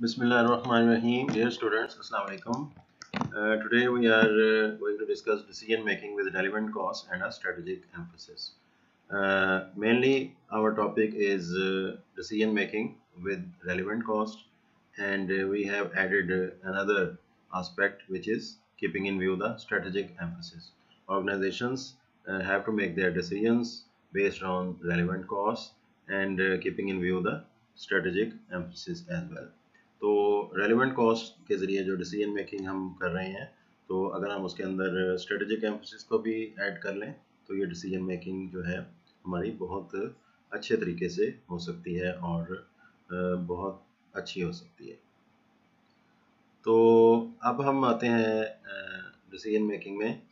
Bismillahirrahmanirrahim. Dear students, Assalamu alaikum. Today we are going to discuss decision making with relevant cost and a strategic emphasis. Mainly, our topic is decision making with relevant cost, and we have added another aspect which is keeping in view the strategic emphasis. Organizations have to make their decisions based on relevant costs and keeping in view the strategic emphasis as well. तो relevant cost के ज़रिए जो decision making हम कर रहे हैं, तो अगर हम उसके अंदर स्ट्रेटेजिक एम्फोसिस को भी ऐड कर लें तो ये डिसीजन मेकिंग जो है हमारी बहुत अच्छे तरीके से हो सकती है और बहुत अच्छी हो सकती है। तो अब हम आते हैं डिसीजन मेकिंग में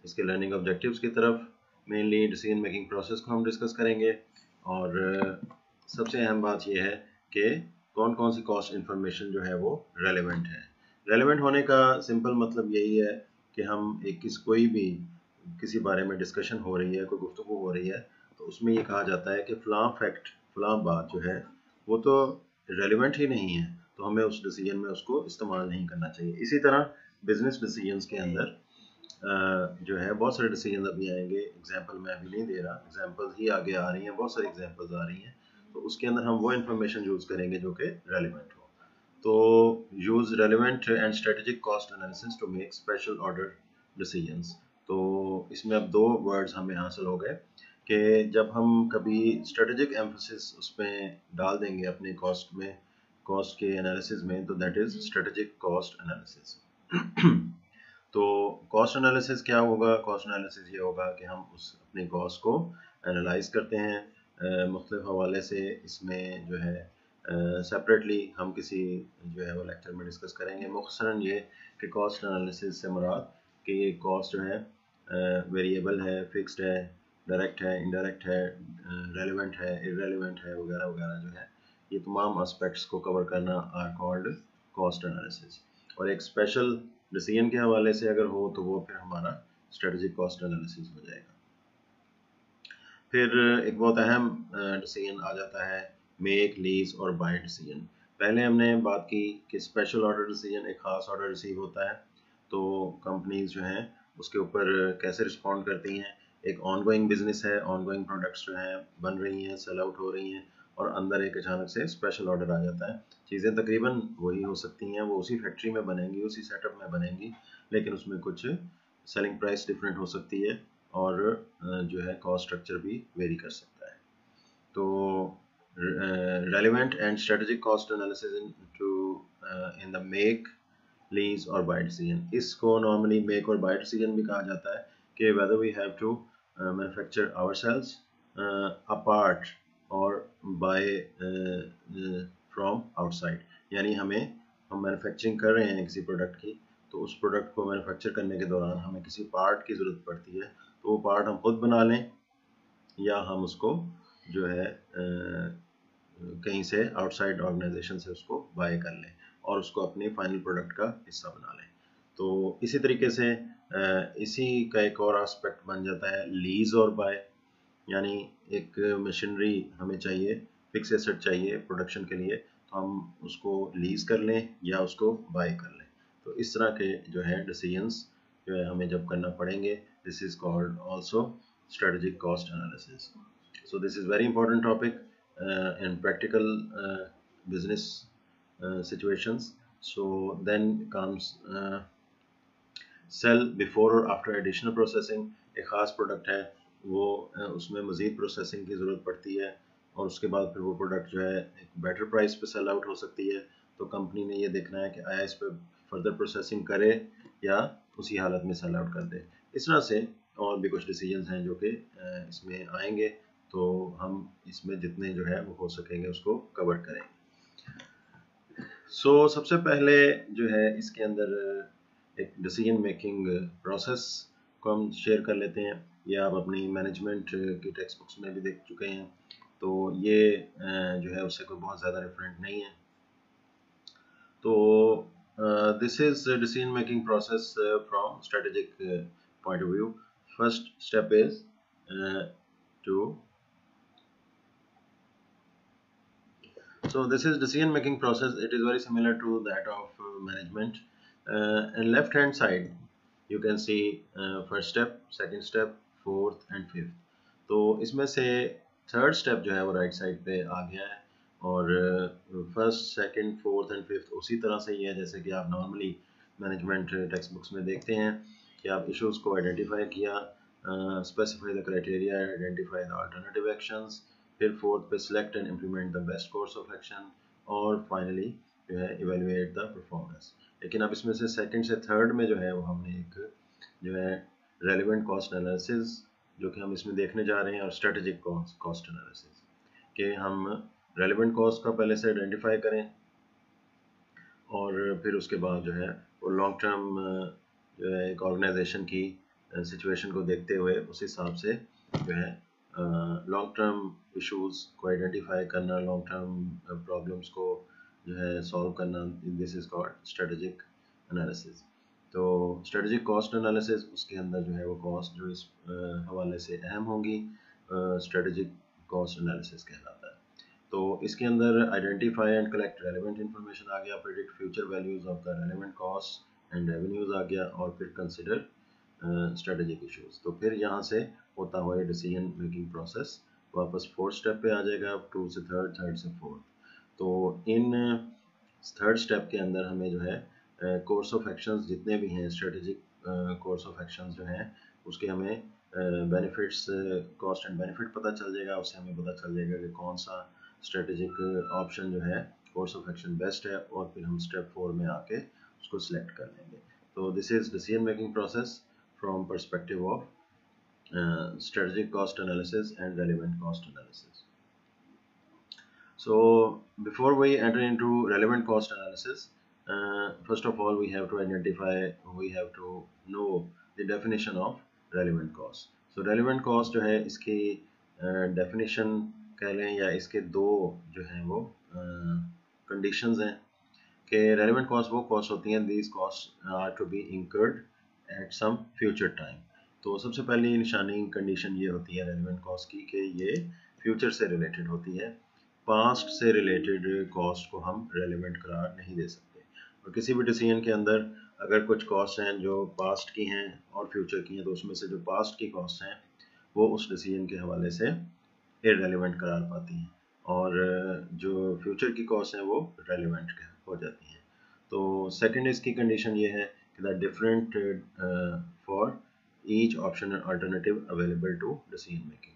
इसके लर्निंग ऑब्जेक्टिव्स की तरफ। मेनली डिसीजन मेकिंग प्रोसेस को हम डिस्कस करेंगे और सबसे अहम बात यह है कि कौन कौन सी कॉस्ट इन्फॉर्मेशन जो है वो रेलेवेंट है। रेलेवेंट होने का सिंपल मतलब यही है कि हम कोई भी किसी बारे में डिस्कशन हो रही है, कोई गुफ्तगू हो रही है, तो उसमें ये कहा जाता है कि फ़लाँ फैक्ट, फ़लाँ बात जो है वो तो रेलेवेंट ही नहीं है, तो हमें उस डिसीजन में उसको इस्तेमाल नहीं करना चाहिए। इसी तरह बिजनेस डिसीजंस के अंदर जो है बहुत सारे डिसीजन अभी आएंगे, एग्जांपल मैं अभी नहीं दे रहा, एग्जांपल्स ही आगे आ रही हैं, बहुत सारी एग्जांपल्स आ रही हैं, तो उसके अंदर हम वो इन्फॉर्मेशन यूज़ करेंगे जो कि रेलिवेंट हो। तो use relevant and strategic cost analysis to make special order decisions. तो इसमें अब दो वर्ड्स हमें हासिल हो गए कि जब हम कभी स्ट्रेटेजिक एम्फोसिस उसमें डाल देंगे अपने कॉस्ट में, कॉस्ट के एनालिसिस में, तो that is strategic cost analysis. तो कॉस्ट एनालिसिस क्या होगा? कॉस्ट एनालिसिस ये होगा कि हम उस अपने कॉस्ट को एनालाइज करते हैं मुख्तलिफ हवाले से। इसमें जो है सेपरेटली हम किसी जो है वो लेक्चर में डिस्कस करेंगे। मुख्तसरन ये कि कॉस्ट एनालिसिस से मुराद कि ये कॉस्ट जो है वेरिएबल है, फिक्स्ड है, डायरेक्ट है, इनडायरेक्ट है, रेलेवेंट है, इररेलेवेंट है, वगैरह वगैरह जो है, ये तमाम एस्पेक्ट्स को कवर करना आर कॉल्ड कॉस्ट एनालिसिस। और एक स्पेशल डिसीजन के हवाले से अगर हो तो वो फिर हमारा स्ट्रेटेजिक कॉस्ट एनालिसिस हो जाएगा। फिर एक बहुत अहम डिसीजन आ जाता है मेक, लीज और बाय डिसीजन। पहले हमने बात की कि स्पेशल ऑर्डर डिसीजन, एक ख़ास ऑर्डर रिसीव होता है तो कंपनीज जो हैं उसके ऊपर कैसे रिस्पॉन्ड करती हैं। एक ऑनगोइंग बिजनेस है, ऑनगोइंग प्रोडक्ट्स जो हैं बन रही हैं, सेल आउट हो रही हैं, और अंदर एक अचानक से स्पेशल ऑर्डर आ जाता है। चीज़ें तकरीबन वही हो सकती हैं, वो उसी फैक्ट्री में बनेंगी, उसी सेटअप में बनेंगी, लेकिन उसमें कुछ सेलिंग प्राइस डिफरेंट हो सकती है और जो है कॉस्ट स्ट्रक्चर भी वेरी कर सकता है। तो relevant and strategic cost analysis in the make, lease और बाय डिसीजन। इसको नॉर्मली मेक और बाय डिसीजन भी कहा जाता है कि whether we have to manufacture ourselves apart और बाय फ्रॉम आउटसाइड। यानी हम मैन्युफैक्चरिंग कर रहे हैं किसी प्रोडक्ट की, तो उस प्रोडक्ट को मैन्युफैक्चर करने के दौरान हमें किसी पार्ट की ज़रूरत पड़ती है, तो वो पार्ट हम खुद बना लें या हम उसको जो है कहीं से आउटसाइड ऑर्गेनाइजेशन से उसको बाय कर लें और उसको अपने फाइनल प्रोडक्ट का हिस्सा बना लें। तो इसी तरीके से इसी का एक और एस्पेक्ट बन जाता है लीज और बाय। यानी एक मशीनरी हमें चाहिए, फिक्स एसेट चाहिए प्रोडक्शन के लिए, तो हम उसको लीज कर लें या उसको बाय कर लें। तो इस तरह के जो है डिसीजंस जो है हमें जब करना पड़ेंगे, this is called also strategic cost analysis. So this is very important topic in practical business situations. So then comes sell before और after additional processing। एक ख़ास प्रोडक्ट है, वो उसमें मज़ीद प्रोसेसिंग की ज़रूरत पड़ती है और उसके बाद फिर वो प्रोडक्ट जो है एक बेटर प्राइस पे सेल आउट हो सकती है। तो कंपनी ने ये देखना है कि आया इस पर फर्दर प्रोसेसिंग करे या उसी हालत में सेल आउट कर दे। इस तरह से और भी कुछ डिसीजंस हैं जो कि इसमें आएंगे, तो हम इसमें जितने जो है वो हो सकेंगे उसको कवर करेंगे। सबसे पहले जो है इसके अंदर एक डिसीजन मेकिंग प्रोसेस को हम शेयर कर लेते हैं। ये आप अपनी मैनेजमेंट की टेक्स्ट बुक्स में भी देख चुके हैं, तो ये जो है उससे कोई बहुत ज़्यादा डिफरेंट नहीं है। तो this is decision making process from strategic point of view. First step is to So this is decision making process. It is very similar to that of management. And left hand side you can see first step, second step, fourth and fifth. तो इसमें से third step जो है वो right side पे आ गया है, और first second fourth and fifth उसी तरह से ही है जैसे कि आप नॉर्मली मैनेजमेंट टेक्स्ट बुक्स में देखते हैं कि आप इश्यूज को आइडेंटिफाई किया, specify the criteria, identify the alternative actions, फिर फोर्थ पे select and implement the best course of action, और फाइनली जो है इवेलुएट द परफॉर्मेंस। लेकिन अब इसमें से सेकंड से थर्ड में जो है वो हमने एक जो है रेलिवेंट कॉस्ट एनालिसिस जो कि हम इसमें देखने जा रहे हैं, और स्ट्रेटेजिक कॉस्ट एनालिसिस कि हम रेलिवेंट कॉस्ट का पहले से आइडेंटिफाई करें, और फिर उसके बाद जो है वो लॉन्ग टर्म जो है एक ऑर्गेनाइजेशन की सिचुएशन को देखते हुए उस हिसाब से जो है लॉन्ग टर्म इश्यूज को आइडेंटिफाई करना, लॉन्ग टर्म प्रॉब्लम्स को जो है सॉल्व करना, this is called strategic analysis. तो स्ट्रेटेजिक कॉस्ट एनालिसिस उसके अंदर जो है वो कॉस्ट जो इस हवाले से अहम होंगी स्ट्रेटेजिक कॉस्ट एनालिसिस कहलाता है। तो इसके अंदर identify and collect relevant information आ गया, predict future values of the relevant cost and revenues आ गया, और फिर कंसिडर स्ट्रेटेजिक इश्यूज। तो फिर यहाँ से होता हुआ डिसीजन मेकिंग प्रोसेस वापस फोर्थ स्टेप पे आ जाएगा, टू से थर्ड, थर्ड से फोर्थ। तो इन थर्ड स्टेप के अंदर हमें जो है कोर्स ऑफ एक्शंस जितने भी हैं, स्ट्रेटेजिक कोर्स ऑफ एक्शंस जो हैं उसके हमें बेनिफिट्स, कॉस्ट एंड बेनिफिट पता चल जाएगा। उससे हमें पता चल जाएगा कि कौन सा स्ट्रेटेजिक ऑप्शन जो है कोर्स ऑफ एक्शन बेस्ट है, और फिर हम स्टेप 4 में आके उसको सिलेक्ट कर लेंगे। तो this is decision making process from perspective of strategic cost analysis and relevant cost analysis. So before we enter into relevant cost analysis, first of all we have to identify, we have to know the definition of relevant cost. So relevant cost जो है इसकी definition कह लें, या इसके दो जो हैं वो conditions हैं कि relevant cost वो cost होती हैं, these costs are to be incurred at some future time. तो सबसे पहली निशानी कंडीशन ये होती है रेलेवेंट कॉस्ट की कि ये फ्यूचर से रिलेटेड होती है, पास्ट से रिलेटेड कॉस्ट को हम रेलेवेंट करार नहीं दे सकते। और किसी भी डिसीजन के अंदर अगर कुछ कॉस्ट हैं जो पास्ट की हैं और फ्यूचर की हैं, तो उसमें से जो पास्ट की कॉस्ट हैं वो उस डिसीजन के हवाले से इररेलेवेंट करार पाती हैं, और जो फ्यूचर की कॉस्ट हैं वो रेलेवेंट हो जाती हैं। तो सेकंड इसकी कंडीशन ये है कि the different for each option and alternative available to decision making.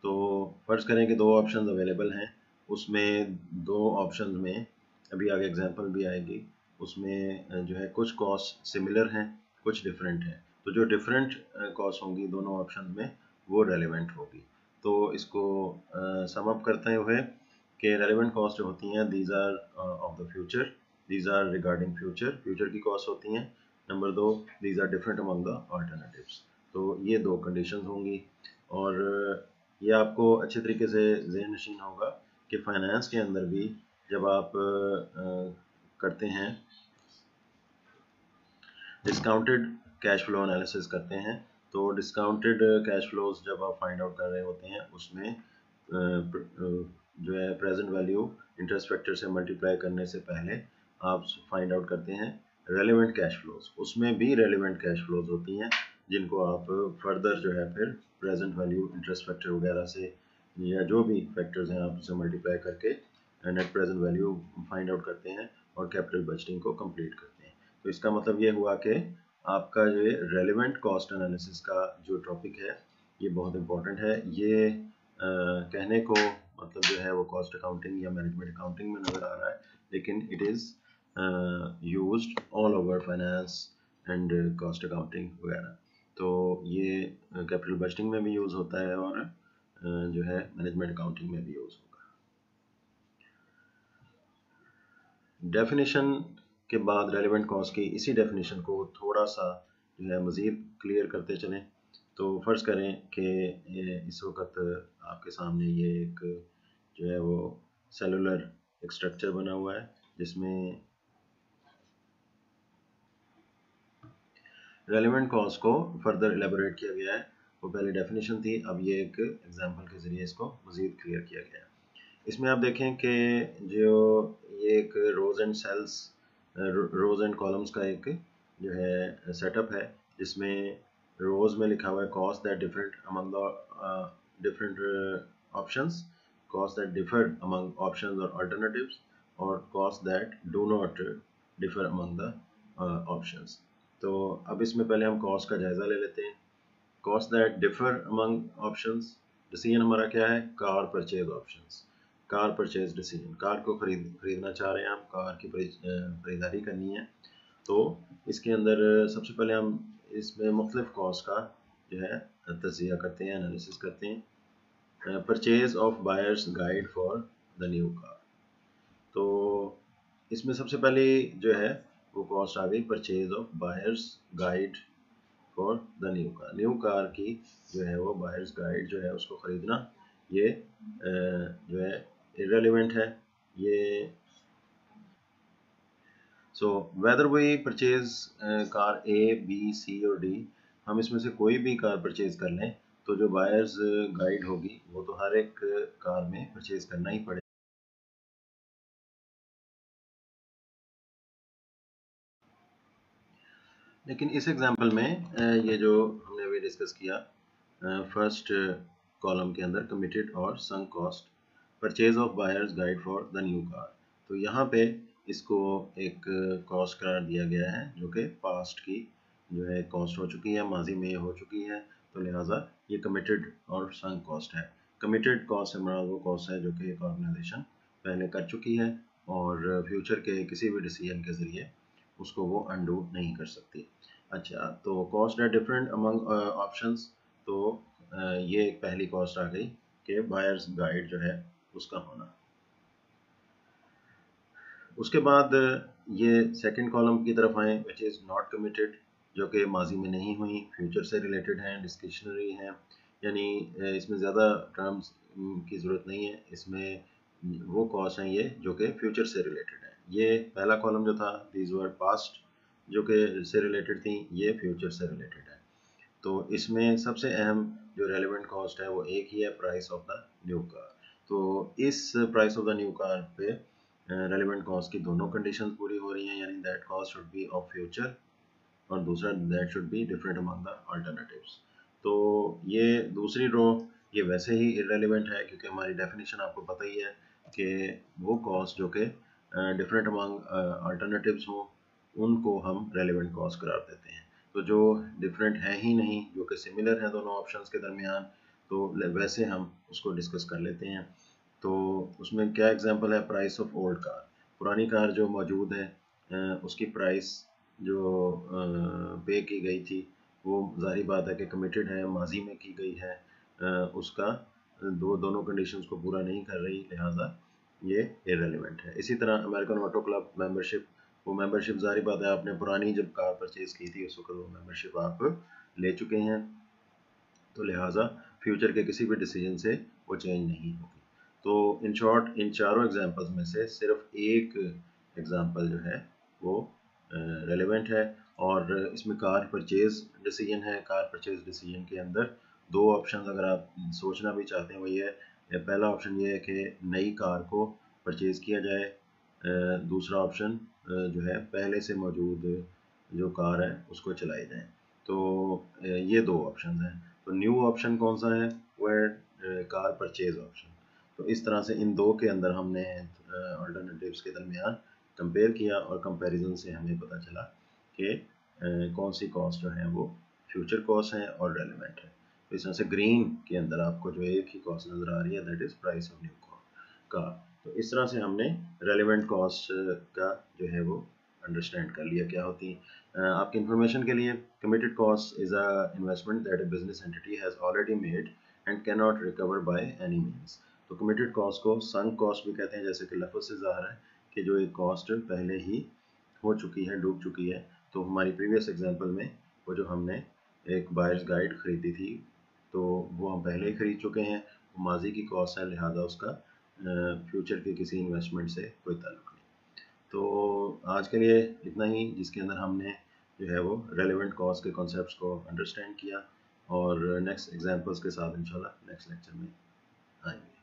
तो फर्ज करें कि दो ऑप्शंस अवेलेबल हैं, उसमें दो ऑप्शंस में अभी आगे एग्जांपल भी आएगी, उसमें जो है कुछ कॉस्ट सिमिलर हैं, कुछ डिफरेंट हैं। तो जो डिफरेंट कॉस्ट होंगी दोनों ऑप्शन में वो रेलेवेंट होगी। तो इसको सम अप करते हुए कि रेलेवेंट कॉस्ट जो होती हैं these are of the future, these are regarding future, future की कॉस्ट होती हैं। नंबर दो, these are different among the alternatives. तो ये दो कंडीशंस होंगी, और ये आपको अच्छे तरीके से ज़हन नशीन होगा कि फाइनेंस के अंदर भी जब आप करते हैं डिस्काउंटेड कैश फ्लो एनालिसिस करते हैं, तो डिस्काउंटेड कैश फ्लोज जब आप फाइंड आउट कर रहे होते हैं उसमें जो है प्रेजेंट वैल्यू इंटरेस्ट फैक्टर से मल्टीप्लाई करने से पहले आप फाइंड आउट करते हैं रेलेवेंट कैश फ्लोज। उसमें भी रेलेवेंट कैश फ्लोज होती हैं जिनको आप फर्दर जो है फिर प्रेजेंट वैल्यू इंटरेस्ट फैक्टर वगैरह से या जो भी फैक्टर्स हैं आप उसे मल्टीप्लाई करके net present value find out करते हैं और कैपिटल बजटिंग को कंप्लीट करते हैं। तो इसका मतलब ये हुआ कि आपका जो रेलेवेंट कॉस्ट एनालिसिस का जो टॉपिक है ये बहुत इंपॉर्टेंट है। ये कहने को मतलब जो है वो कॉस्ट अकाउंटिंग या मैनेजमेंट अकाउंटिंग में नज़र आ रहा है, लेकिन it is used all over finance and cost accounting वगैरह। तो ये कैपिटल बजटिंग में भी यूज़ होता है और जो है मैनेजमेंट अकाउंटिंग में भी यूज़ होगा। डेफिनेशन के बाद रेलेवेंट कॉस्ट की इसी डेफिनेशन को थोड़ा सा जो है मज़ीद क्लियर करते चलें। तो फ़र्ज़ करें कि इस वक्त आपके सामने ये एक जो है वो सेलुलर एक स्ट्रक्चर बना हुआ है जिसमें रेलेवेंट कॉस्ट को फर्दर एलेबोरेट किया गया है। वो पहले डेफिनेशन थी, अब ये एक एग्जांपल के ज़रिए इसको मज़ीद क्लियर किया गया है। इसमें आप देखें कि जो ये एक rows and cells, rows and columns का एक जो है सेटअप है, जिसमें रोज में लिखा हुआ है cost that different among the different options, cost that differ among options और अल्टरनेटिव्स, और cost that do not differ among the options. तो अब इसमें पहले हम कॉस्ट का जायजा ले लेते हैं। Cost that differ among options, decision हमारा क्या है, car purchase options, car purchase decision, car को खरीदना चाह रहे हैं हम, कार की खरीदारी करनी है। तो इसके अंदर सबसे पहले हम इसमें मुख्तलिफ कॉस्ट का जो है तजिया करते हैं, एनालिसिस करते हैं। Purchase of buyers guide for the new car, तो इसमें सबसे पहले जो है वो कॉस्ट आ गई purchase of buyers guide for the new car की जो है वो बायर्स गाइड जो है उसको ख़रीदना, ये जो है इररेलेवेंट है ये। So whether we purchase car A B C और डी, हम इसमें से कोई भी कार परचेज कर लें तो जो बायर्स गाइड होगी वो तो हर एक कार में परचेज करना ही पड़ेगा। लेकिन इस एग्जांपल में ये जो हमने अभी डिस्कस किया फर्स्ट कॉलम के अंदर कमिटेड और sunk cost, purchase of buyers guide for the new car, तो यहाँ पे इसको एक कॉस्ट करार दिया गया है जो कि पास्ट की जो है कॉस्ट हो चुकी है, माजी में हो चुकी है, तो लिहाजा ये कमिटेड और संक कॉस्ट है। कमिटेड कॉस्ट से हमारा वो कॉस्ट है जो कि एक ऑर्गेनाइजेशन पहले कर चुकी है और फ्यूचर के किसी भी डिसीजन के ज़रिए उसको वो अनडू नहीं कर सकती। अच्छा, तो कॉस्ट है डिफरेंट अमंग ऑप्शंस, तो ये एक पहली कॉस्ट आ गई कि बायर्स गाइड जो है उसका होना। उसके बाद ये सेकंड कॉलम की तरफ आए, विच इज़ नॉट कमिटेड, जो कि माजी में नहीं हुई, फ्यूचर से रिलेटेड हैं, डिस्क्रिशनरी हैं, यानी इसमें ज़्यादा टर्म्स की ज़रूरत नहीं है, इसमें वो कॉस्ट हैं ये जो कि फ्यूचर से रिलेटेड है। ये पहला कॉलम जो था दीज वर पास्ट जो कि से रिलेटेड थी, ये फ्यूचर से रिलेटेड है। तो इसमें सबसे अहम जो रेलिवेंट कॉस्ट है वो एक ही है, price of the new car. तो इस price of the new car पे रेलिवेंट कॉस्ट की दोनों कंडीशंस पूरी हो रही हैं, यानी that cost should be of future और दूसरा that should be different among the alternatives. तो ये दूसरी रो ये वैसे ही इररेलेवेंट है क्योंकि हमारी डेफिनेशन आपको पता ही है कि वो कॉस्ट जो कि डिफरेंट अमंग अल्टरनेटिव्स हों उनको हम रेलिवेंट कॉस्ट करार देते हैं। तो जो डिफरेंट है ही नहीं, जो कि सिमिलर है दोनों ऑप्शंस के दरमियान, तो वैसे हम उसको डिस्कस कर लेते हैं। तो उसमें क्या एग्जांपल है, प्राइस ऑफ ओल्ड कार, पुरानी कार जो मौजूद है उसकी प्राइस जो पे की गई थी वो ज़ाहिर बात है कि कमिटेड है, माजी में की गई है, उसका दोनों कंडीशंस को पूरा नहीं कर रही, लिहाजा ये इररेलेवेंट है। इसी तरह अमेरिकन ऑटो क्लब मेंबरशिप, वो मेंबरशिप ज़ाहिर बात है आपने पुरानी जब कार परचेज की थी उस वक्त वो मेंबरशिप आप ले चुके हैं, तो लिहाजा फ्यूचर के किसी भी डिसीजन से वो चेंज नहीं होगी। तो इन शॉर्ट इन चारों एग्जांपल्स में से सिर्फ एक एग्जांपल जो है वो रेलेवेंट है, और इसमें कार परचेज डिसीजन है। कार परचेज डिसीजन के अंदर दो ऑप्शन अगर आप सोचना भी चाहते हैं वो ये है, पहला ऑप्शन ये है कि नई कार को परचेज किया जाए, दूसरा ऑप्शन जो है पहले से मौजूद जो कार है उसको चलाई जाए। तो ये दो ऑप्शन हैं। तो न्यू ऑप्शन कौन सा है, वो है कार परचेज ऑप्शन। तो इस तरह से इन दो के अंदर हमने अल्टरनेटिव्स के दरमियान कंपेयर किया और कंपैरिजन से हमें पता चला कि कौन सी कॉस्ट जो है वो फ्यूचर कॉस्ट है और रेलिवेंट है। तो इस तरह से ग्रीन के अंदर आपको जो एक ही कॉस्ट नज़र आ रही है, that is price of new car. तो इस तरह से हमने रेलिवेंट कॉस्ट का जो है वो अंडरस्टैंड कर लिया क्या होती है। आपकी इंफॉर्मेशन के लिए, committed cost is a investment that a business entity has already made and can not recover by any means. तो कमिटेड कॉस्ट को संक कॉस्ट भी कहते हैं, जैसे कि लफ्ज़ से ज़ाहिर है कि जो एक कॉस्ट पहले ही हो चुकी है, डूब चुकी है। तो हमारी प्रीवियस एग्जांपल में वो जो हमने एक बायर्स गाइड खरीदी थी तो वो हम पहले ही खरीद चुके हैं, माजी की कॉस्ट है, लिहाजा उसका फ्यूचर के किसी इन्वेस्टमेंट से कोई ताल्लुक नहीं। तो आज के लिए इतना ही, जिसके अंदर हमने जो है वो रेलेवेंट कॉस्ट के कॉन्सेप्ट्स को अंडरस्टैंड किया और नेक्स्ट एग्जांपल्स के साथ इंशाल्लाह नेक्स्ट लेक्चर में आएंगे।